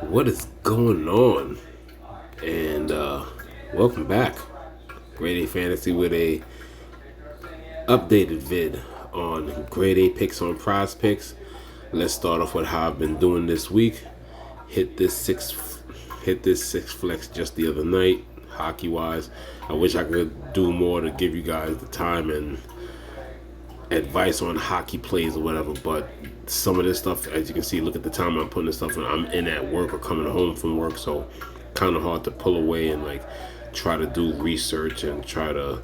What is going on? And welcome back. Grade A Fantasy with a updated vid on Grade A picks on Prize Picks. Let's start off with how I've been doing this week. Hit this six flex just the other night, hockey wise. I wish I could do more to give you guys the time and advice on hockey plays or whatever, but some of this stuff, as you can see, look at the time I'm putting this stuff in. I'm in at work or coming home from work, so kind of hard to pull away and like try to do research and try to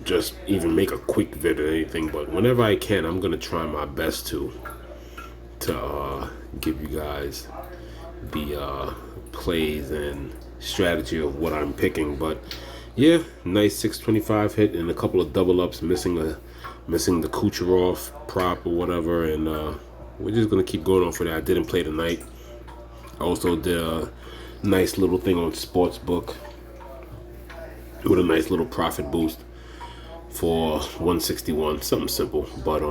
just even make a quick vid or anything. But whenever I can, I'm gonna try my best to give you guys the plays and strategy of what I'm picking. But yeah, nice 625 hit and a couple of double ups, missing the Kucherov prop or whatever, and we're just gonna keep going on for that. I didn't play tonight. I also did a nice little thing on Sportsbook with a nice little profit boost for 161, something simple. But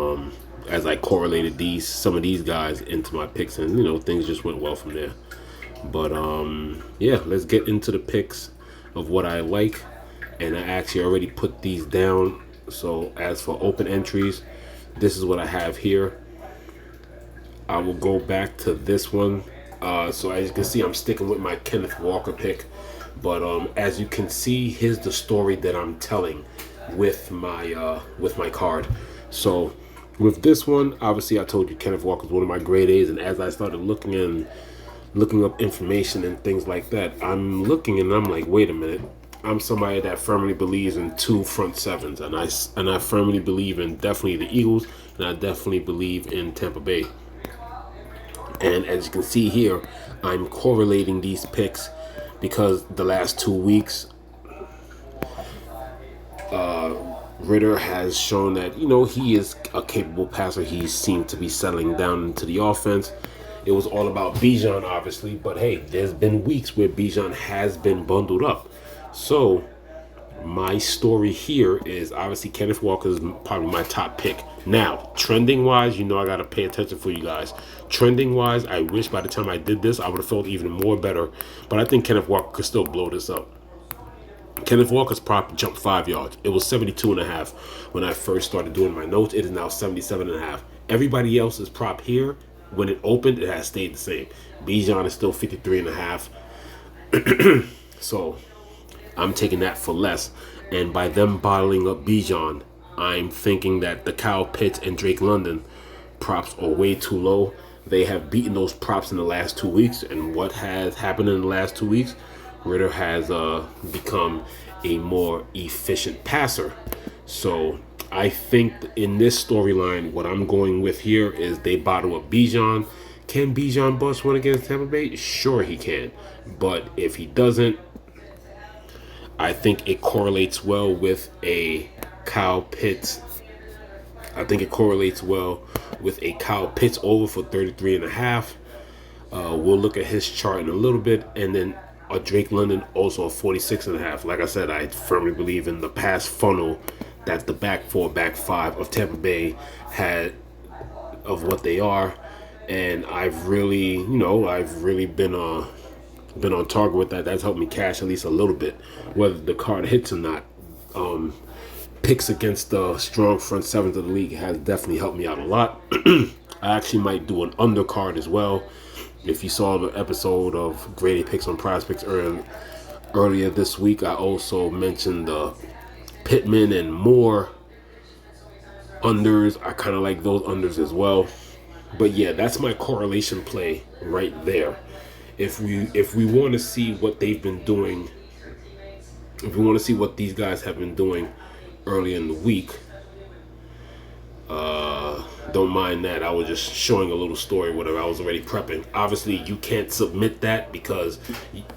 as I correlated some of these guys into my picks, and things just went well from there. But yeah, let's get into the picks of what I like, and I actually already put these down. So as for open entries, this is what I have here. I will go back to this one. So as you can see, I'm sticking with my Kenneth Walker pick. But as you can see, here's the story that I'm telling with my card. So with this one, obviously I told you Kenneth Walker is one of my grade A's, and as I started looking up information and things like that, I'm looking and I'm like, wait a minute. I'm somebody that firmly believes in two front sevens, and I firmly believe in definitely the Eagles, and I definitely believe in Tampa Bay. And as you can see here, I'm correlating these picks because the last 2 weeks, Ritter has shown that he is a capable passer. He seemed to be settling down into the offense. It was all about Bijan, obviously, but hey, there's been weeks where Bijan has been bundled up. So my story here is obviously Kenneth Walker is probably my top pick. Now, trending wise, I gotta pay attention for you guys. Trending wise, I wish by the time I did this, I would have felt even more better. But I think Kenneth Walker could still blow this up. Kenneth Walker's prop jumped 5 yards. It was 72.5 when I first started doing my notes. It is now 77.5. Everybody else's prop here, when it opened, it has stayed the same. Bijan is still 53.5. So I'm taking that for less. And by them bottling up Bijan, I'm thinking that the Kyle Pitts and Drake London props are way too low. They have beaten those props in the last 2 weeks. And what has happened in the last 2 weeks? Ritter has become a more efficient passer. So I think in this storyline, what I'm going with here is they bottle up Bijan. Can Bijan bust one against Tampa Bay? Sure he can. But if he doesn't, I think it correlates well with a Kyle Pitts. I think it correlates well with a Kyle Pitts over for 33.5. We'll look at his chart in a little bit, and then a Drake London also a 46.5. Like I said, I firmly believe in the pass funnel that the back four, back five of Tampa Bay had of what they are, and I've really been on target with that. That's helped me cash at least a little bit, whether the card hits or not. Picks against the strong front sevens of the league has definitely helped me out a lot. I actually might do an undercard as well. If you saw the episode of Grady Picks on Prize Picks earlier this week, I also mentioned Pittman and Moore unders. I kind of like those unders as well. But yeah, that's my correlation play right there. If we want to see what they've been doing, if we want to see what these guys have been doing early in the week, don't mind that. I was just showing a little story, whatever. I was already prepping. Obviously, you can't submit that because,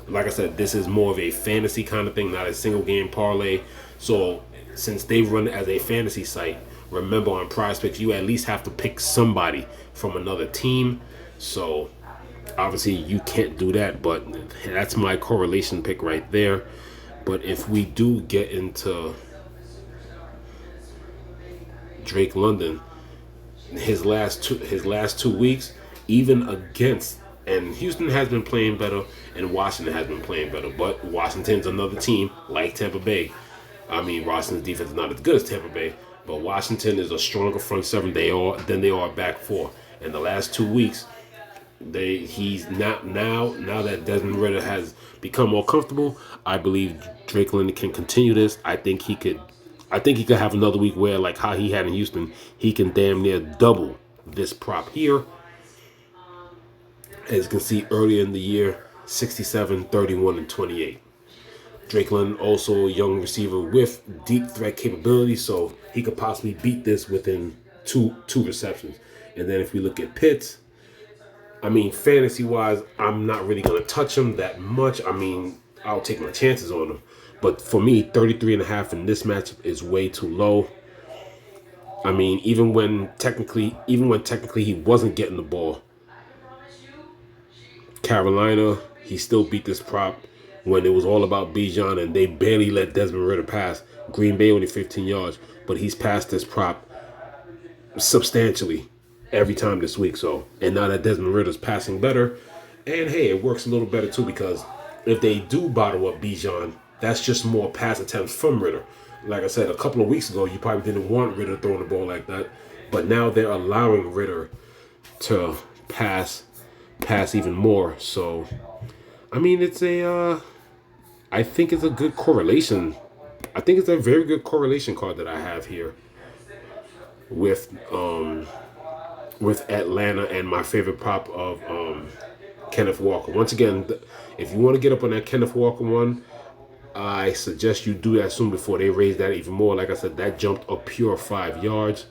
like I said, this is more of a fantasy kind of thing, not a single game parlay. So since they run as a fantasy site, remember on Prize Picks, you at least have to pick somebody from another team. So obviously you can't do that, but that's my correlation pick right there. But if we do get into Drake London, his last 2 weeks, even against And Houston has been playing better, and Washington has been playing better. But Washington's another team like Tampa Bay. I mean, Washington's defense is not as good as Tampa Bay, but Washington is a stronger front seven than they are back four. In the last 2 weeks, he's not now that Desmond Ritter has become more comfortable. I believe Drake London can continue this. I think he could have another week where, like how he had in Houston, he can damn near double this prop here. As you can see earlier in the year, 67, 31, and 28. Drake London also a young receiver with deep threat capability, so he could possibly beat this within two receptions. And then if we look at Pitts, I mean, fantasy-wise, I'm not really going to touch him that much. I mean, I'll take my chances on him. But for me, 33.5 in this matchup is way too low. I mean, even when technically he wasn't getting the ball, Carolina, he still beat this prop when it was all about Bijan and they barely let Desmond Ritter pass. Green Bay only 15 yards, but he's passed this prop substantially every time this week. So, and now that Desmond Ritter's passing better, and hey, it works a little better too because if they do bottle up Bijan, that's just more pass attempts from Ritter. Like I said, a couple of weeks ago, you probably didn't want Ritter throwing the ball like that, but now they're allowing Ritter to pass even more. So, I mean, I think it's a good correlation. I think it's a very good correlation card that I have here with Atlanta and my favorite prop of Kenneth Walker. Once again, if you want to get up on that Kenneth Walker one, I suggest you do that soon before they raise that even more. Like I said, that jumped a pure 5 yards.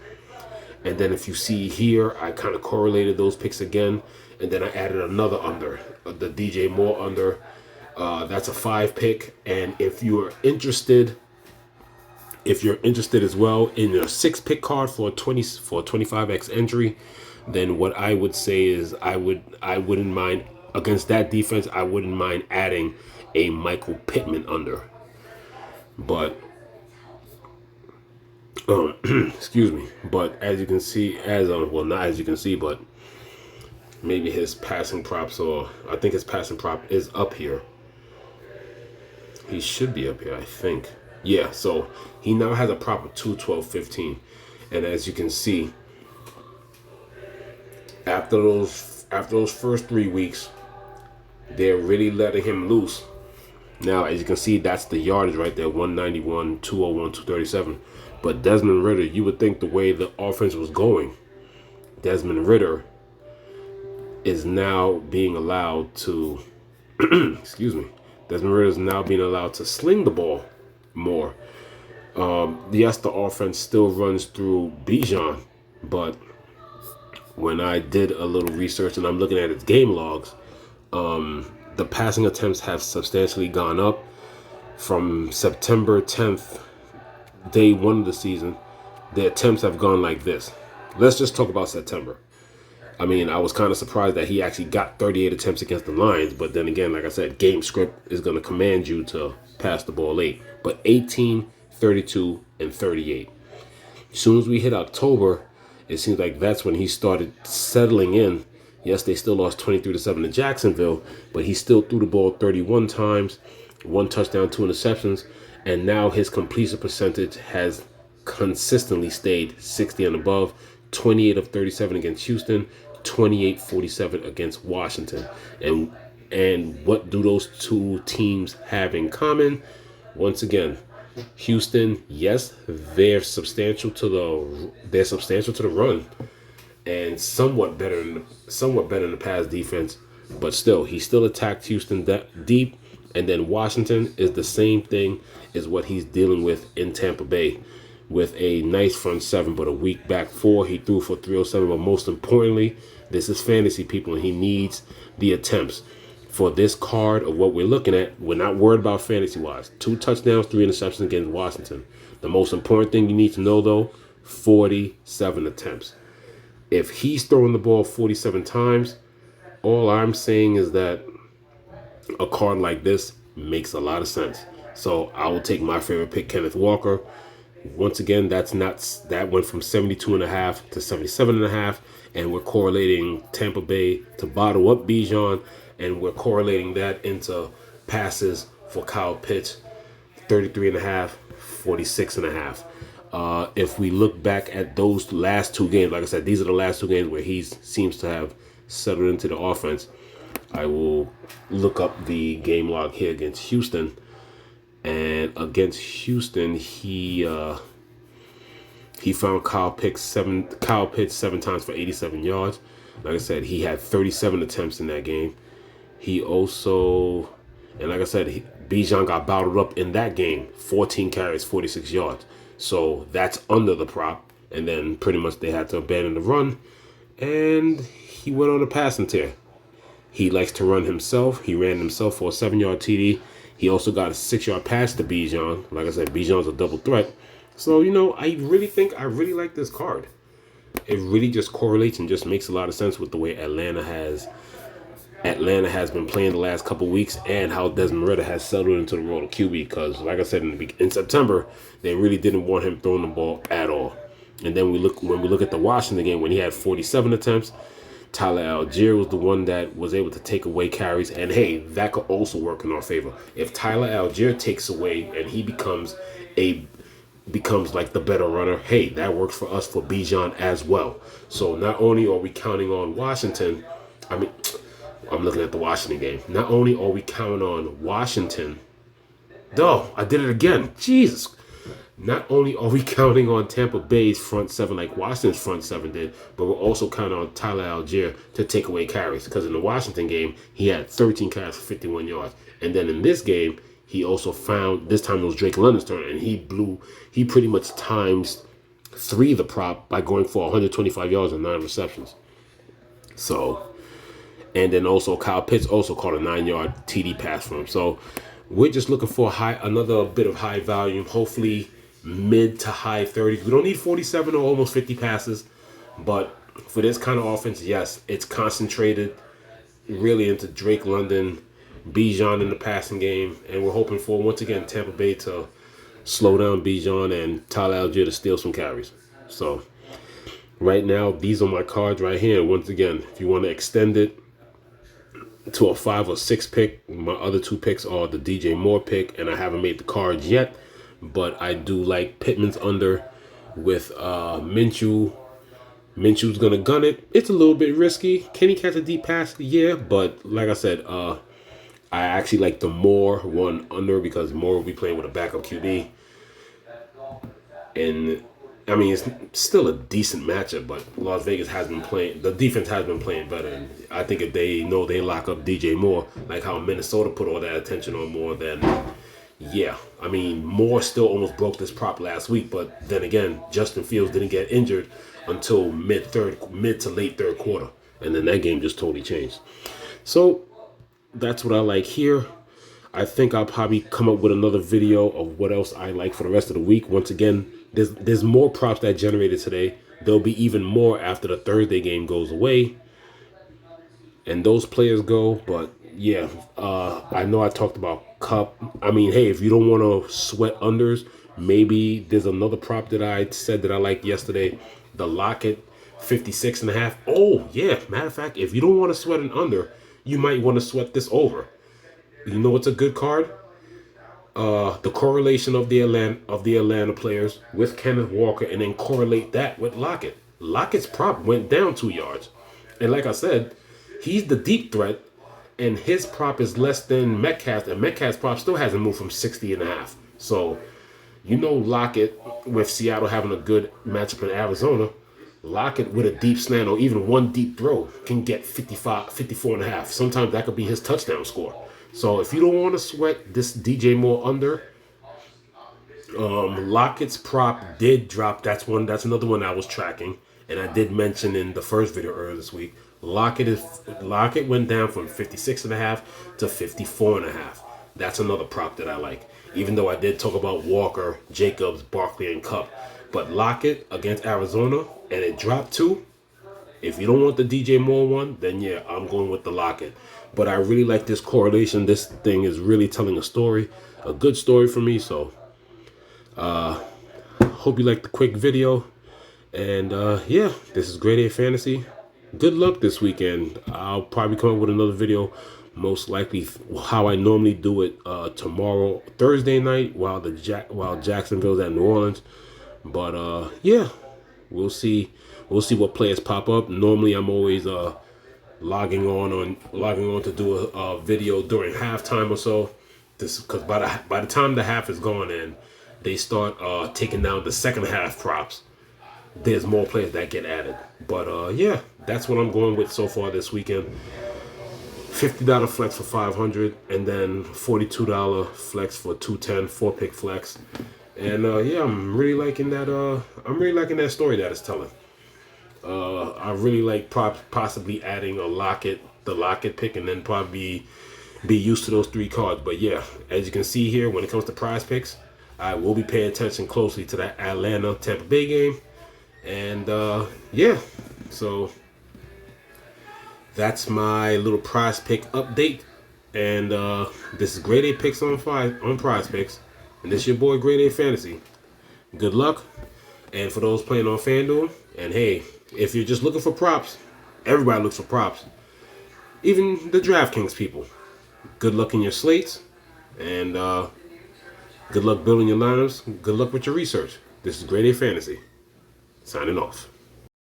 And then if you see here, I kind of correlated those picks again. And then I added another under, the DJ Moore under. That's a 5 pick. And if you're interested as well in your 6 pick card for a 25x entry, then what I would say is I wouldn't mind against that defense. I wouldn't mind adding a Michael Pittman under. But excuse me. But as you can see, well, not as you can see, but maybe his passing props, or I think his passing prop is up here. He should be up here, I think. Yeah, so he now has a prop of 2, 12, 15. And as you can see, after those first 3 weeks, they're really letting him loose. Now, as you can see, that's the yardage right there, 191, 201, 237. But Desmond Ritter, you would think the way the offense was going, Desmond Ritter is now being allowed to, excuse me, Desmond Ritter is now being allowed to sling the ball more. Yes, the offense still runs through Bijan, but when I did a little research and I'm looking at its game logs, the passing attempts have substantially gone up from September 10th, day 1 of the season. The attempts have gone like this. Let's just talk about September. I mean, I was kind of surprised that he actually got 38 attempts against the Lions. But then again, like I said, game script is going to command you to pass the ball late. But 18, 32, and 38. As soon as we hit October, it seems like that's when he started settling in. Yes, they still lost 23-7 to Jacksonville, but he still threw the ball 31 times, 1 touchdown, 2 interceptions. And now his completion percentage has consistently stayed 60 and above. 28 of 37 against Houston, 28-47 against Washington. And what do those two teams have in common? Once again, Houston, yes, they're substantial to the run, and somewhat better in the pass defense. But still, he still attacked Houston that deep. And then Washington is the same thing as what he's dealing with in Tampa Bay, with a nice front seven, but a weak back four. He threw for 307, but most importantly, this is fantasy, people, and he needs the attempts. For this card of what we're looking at, we're not worried about fantasy-wise. 2 touchdowns, 3 interceptions against Washington. The most important thing you need to know, though, 47 attempts. If he's throwing the ball 47 times, all I'm saying is that a card like this makes a lot of sense. So I will take my favorite pick, Kenneth Walker. Once again, that went from 72.5 to 77.5, and we're correlating Tampa Bay to bottle up Bijan, and we're correlating that into passes for Kyle Pitts, 33.5, 46.5. If we look back at those last two games, like I said, these are the last two games where he seems to have settled into the offense. I will look up the game log here against Houston. And against Houston, he found Kyle Pitts 7 times for 87 yards. Like I said, he had 37 attempts in that game. He also, and like I said, Bijan got bottled up in that game, 14 carries, 46 yards. So that's under the prop. And then pretty much they had to abandon the run, and he went on a passing tear. He likes to run himself. He ran himself for a 7-yard TD. He also got a 6-yard pass to Bijan. Like I said, Bijan's a double threat. So, I really like this card. It really just correlates and just makes a lot of sense with the way Atlanta has been playing the last couple weeks, and how Desmond Ritter has settled into the role of QB. Because, like I said, in September, they really didn't want him throwing the ball at all. And then when we look at the Washington game, when he had 47 attempts, Tyler Algier was the one that was able to take away carries. And hey, that could also work in our favor. If Tyler Algier takes away and he becomes like the better runner, hey, that works for us for Bijan as well. So not only are we counting on Washington, I'm looking at the Washington game. Not only are we counting on Washington, I did it again. Jesus. Not only are we counting on Tampa Bay's front seven like Washington's front seven did, but we're also counting on Tyler Algier to take away carries. Because in the Washington game, he had 13 carries for 51 yards. And then in this game, he also found, this time it was Drake London's turn, and he pretty much times 3 the prop by going for 125 yards and 9 receptions. So, and then also Kyle Pitts also caught a 9-yard TD pass from him. So we're just looking for another bit of high volume, hopefully mid to high 30s. We don't need 47 or almost 50 passes, but for this kind of offense, yes, it's concentrated really into Drake London, Bijan in the passing game, and we're hoping for, once again, Tampa Bay to slow down Bijan and Tyler Algier to steal some carries. So right now, these are my cards right here. Once again, if you want to extend it to a 5 or 6 pick, my other 2 picks are the DJ Moore pick, and I haven't made the cards yet, but I do like Pittman's under with Minshew. Minshew's gonna gun it. It's a little bit risky. Can he catch a deep pass? Yeah, but like I said, I actually like the Moore one under, because Moore will be playing with a backup QB, and I mean, it's still a decent matchup, but Las Vegas has been playing, the defense has been playing better. And I think if they know they lock up DJ Moore, like how Minnesota put all that attention on Moore, then yeah. I mean, Moore still almost broke this prop last week, but then again, Justin Fields didn't get injured until mid to late third quarter. And then that game just totally changed. So that's what I like here. I think I'll probably come up with another video of what else I like for the rest of the week. Once again, there's more props that generated today. There'll be even more after the Thursday game goes away and those players go. But yeah, I know I talked about Cup. I mean, hey, if you don't want to sweat unders, maybe there's another prop that I said that I liked yesterday, the Lockett 56.5. Oh yeah, matter of fact, if you don't want to sweat an under, you might want to sweat this over. You know what's a good card? The correlation of the Atlanta players with Kenneth Walker, and then correlate that with Lockett. Lockett's prop went down 2 yards, and like I said, he's the deep threat, and his prop is less than Metcalf, and Metcalf's prop still hasn't moved from 60.5. So, Lockett with Seattle having a good matchup in Arizona, Lockett with a deep slant or even one deep throw can get 54.5. Sometimes that could be his touchdown score. So if you don't want to sweat this DJ Moore under, Lockett's prop did drop. That's another one I was tracking, and I did mention in the first video earlier this week. Lockett went down from 56.5 to 54.5. That's another prop that I like. Even though I did talk about Walker, Jacobs, Barkley, and Cup, but Lockett against Arizona, and it dropped 2. If you don't want the DJ Moore one, then yeah, I'm going with the Lockett. But I really like this correlation. This thing is really telling a story, a good story for me. So hope you liked the quick video. And yeah, this is Grade A Fantasy. Good luck this weekend. I'll probably come up with another video, most likely how I normally do it tomorrow, Thursday night, while Jacksonville's at New Orleans. But yeah, we'll see. We'll see what players pop up. Normally, I'm always logging on to do a video during halftime or so. This because by the time the half is gone and they start taking down the second half props, there's more players that get added. But yeah, that's what I'm going with so far this weekend. $50 flex for 500, and then $42 flex for 210, 4-pick flex. And yeah, I'm really liking that. I'm really liking that story that it's telling. I really like possibly adding the Lockett pick, and then probably be used to those 3 cards. But yeah, as you can see here, when it comes to prize picks, I will be paying attention closely to that Atlanta Tampa Bay game. And yeah, so that's my little prize pick update. And this is Grade A Picks on Prize Picks, and this is your boy Grade A Fantasy. Good luck, and for those playing on FanDuel, and hey, if you're just looking for props, everybody looks for props, even the DraftKings people. Good luck in your slates, and good luck building your lineups. Good luck with your research. This is Grade A Fantasy. Signing off.